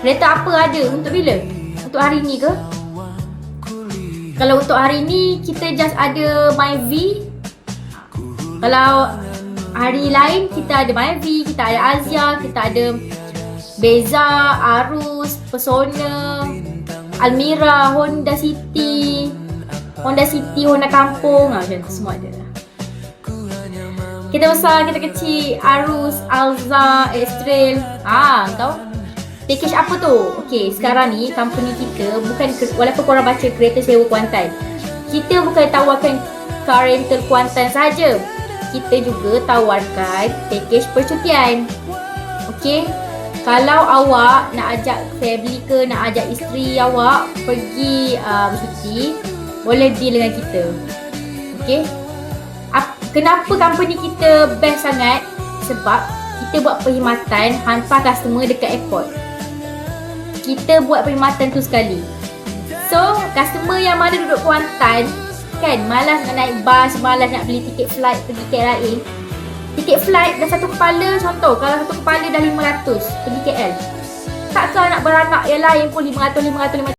Kereta apa ada? Untuk bila? Untuk hari ni ke? Kalau untuk hari ni kita just ada Myvi. Kalau hari lain kita ada Myvi, kita ada Azia, kita ada Beza, Arus, Persona, Almira, Honda City, Honda Kampung, macam tu semua ada. Kita besar, kita kecil, Arus, Alza, X-Trail. Kau package apa tu? Okay, sekarang ni company kita bukan, walaupun korang baca kereta sewa Kuantan, kita bukan tawarkan car rental Kuantan saja. Kita juga tawarkan package percutian. Okay, kalau awak nak ajak family ke, nak ajak isteri awak pergi bercuti, boleh deal dengan kita. Okay, kenapa company kita best sangat? Sebab kita buat perkhidmatan hantar customer dekat airport. Kita buat perkhidmatan tu sekali. So, customer yang mana duduk Kuantan kan, malas nak naik bas, malas nak beli tiket flight pergi KL. Tiket flight dah satu kepala, contoh kalau satu kepala dah 500 pergi KL. Takkan nak beranak yang lain pun 500